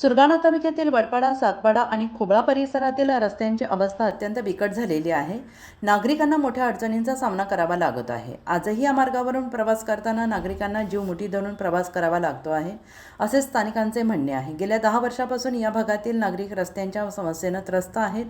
सुरगाणा तालुक्यातील वडपाडा, सातपाडा आणि खोबळा परिसरातील रस्त्यांची अवस्था अत्यंत बिकट झालेली आहे. नागरिकांना मोठ्या अडचणींचा सामना करावा लागत आहे. आजही या मार्गावरून प्रवास करताना नागरिकांना जीव मुठीत धरून प्रवास करावा लागतो आहे, असे स्थानिकांचे म्हणणे आहे. गेल्या 10 वर्षापासून या भागातील नागरिक रस्त्यांच्या समस्येने त्रस्त आहेत.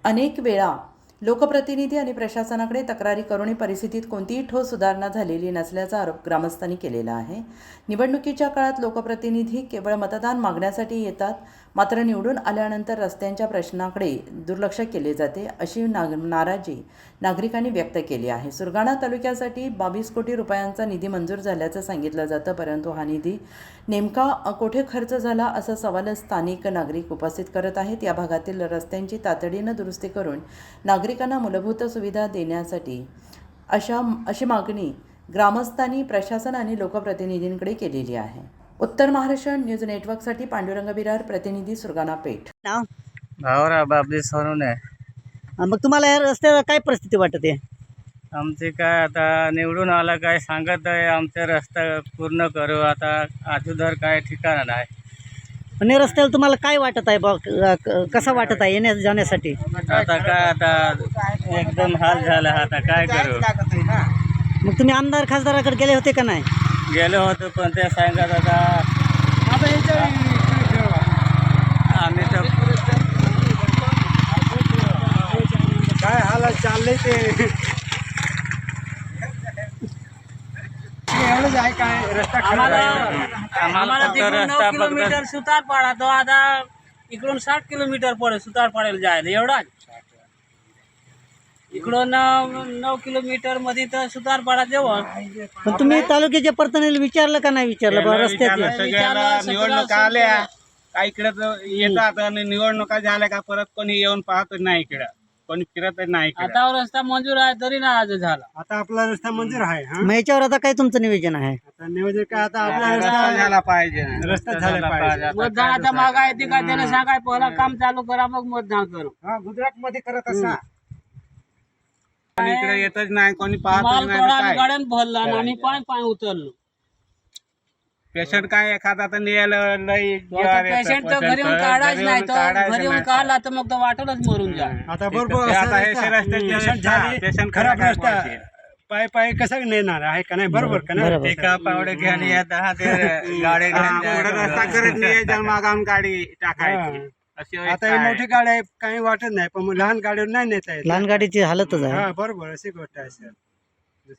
अनेक वेळा लोकप्रतिनिधी आणि प्रशासनाकडे तक्रारी करूनही परिस्थितीत कोणतीही ठोस सुधारणा झालेली नसल्याचा आरोप ग्रामस्थांनी केलेला आहे. निवडणुकीच्या काळात लोकप्रतिनिधी केवळ मतदान मागण्यासाठी येतात, मात्र निवडून आल्यानंतर रस्त्यांच्या प्रश्नाकडे दुर्लक्ष केले जाते, अशी नाराजी नागरिकांनी व्यक्त केली आहे. सुरगाणा तालुक्यासाठी 22 कोटी रुपयांचा निधी मंजूर झाल्याचं सांगितलं जातं, परंतु हा निधी नेमका कुठे खर्च झाला असा सवाल स्थानिक नागरिक उपस्थित करत आहेत. या भागातील रस्त्यांची तातडीनं दुरुस्ती करून नागरिकांना मूलभूत सुविधा देण्यासाठी अशी मागणी ग्रामस्थांनी प्रशासन आणि लोकप्रतिनिधींकडे केलेली आहे. उत्तर महाराष्ट्र न्यूज नेटवर्कसाठी पांडुरंग बिरार, प्रतिनिधी सुरगाणा पेठ. नाव भावरा बाबली सोनून आहे. मग तुम्हाला या रस्त्याला काय परिस्थिती वाटते? आमचे काय आता निवडून आला काय सांगत आहे, आमचा रस्ता पूर्ण करू. आता अगोदर काय ठिकाण नाही. पण या रस्त्याला तुम्हाला काय वाटत आहे बा? कसं वाटत आहे येण्या जाण्यासाठी? आता काय आता एकदम हाल झाला. आता काय करू? मग तुम्ही आमदार खासदाराकडे गेले होते का नाही? गेलो होतो, पण ते सांगत आता आम्ही तर काय हालत चाललंय ते एवढंच आहे. काय रस्ता खराब आहे. आम्हाला फक्त रस्ता किलोमीटर सुतारपाडा तो आता इकडून 60 किलोमीटर पडेल सुतारपाड्याला जायला एवढाच. इकडून 9 किलोमीटर मध्ये तर सुतारपाडा जेवण. पण तुम्ही तालुक्याच्या प्रतिनिधीला विचारलं का नाही विचारलं बा रस्त्याचे? सगळ्याला निवडणुका आल्या का इकडे येतात आणि निवडणुका झाल्या का परत कोणी येऊन पाहत नाही, इकडे कोणी फिरत नाही. इकडे आता रस्ता मंजूर आहे तरी ना आज झाला. आता आपला रस्ता मंजूर आहे. मग याच्यावर आता काय तुमचं नियोजन आहे? आता नियोजन काय, आता आपला रस्ता झाला पाहिजे. रस्ता झाला पाहिजे. मतदानाचा माग आहे ते काय त्याला सांगाय पहिला काम चालू करा मग मतदान करू. गुजरात मध्ये करत असा इकडे येतच नाही, कोणी पाहत माल नाही. थोडा काय गाड्यात भरला आणि आम्ही पाय उतरलो. पेशंट एखादा तर न्यायला लई पेशंट तर घरी येऊन काढायच नाही, तर घरी येऊन काढला तर मग तो वाटलच मरून जा. आता बरोबर पेशंट खराब रस्ता पाय कसं नेणार आहे का नाही? बरोबर का नाही? बरोबर. एका पावडे घेऊन येत गाडी रस्ता करत नाही, मागावून गाडी टाकायची. आता ही मोठी गाडी आहे, काही वाटत नाही, पण मग लहान गाडीवर नाही नेता येत. लहान गाडीची हालतच आहे. हा बरोबर, अशी गोष्ट आहे सर.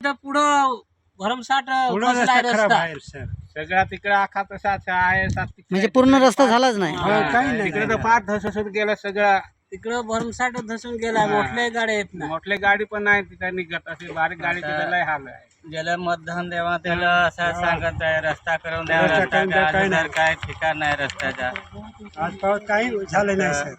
तर पुढं भरमसाठ पुढं फसलाय रस्ता खराब रस्ता. आहे सर. सगळा तिकडे आखा तसाच आहे. म्हणजे पूर्ण रस्ता झालाच नाही. काही नाही, तिकडे तर पाच धसत गेलं सगळं. तिकडं भरमसाठ धसून गेला. मोठल्या गाड्या येत नाही. मोठले गाडी पण नाही तिथे निघत, अशी बारीक गाडी तिथे लय हाल आहे. ज्याला मतदान द्यावा त्याला असं सांगत आहे रस्ता करून द्या. रस्ता रस्ता करून द्या, काय काही अगोदर नाही. काय ठिकाण नाही रस्त्याचा. आज पाऊस काही झालं नाही सर.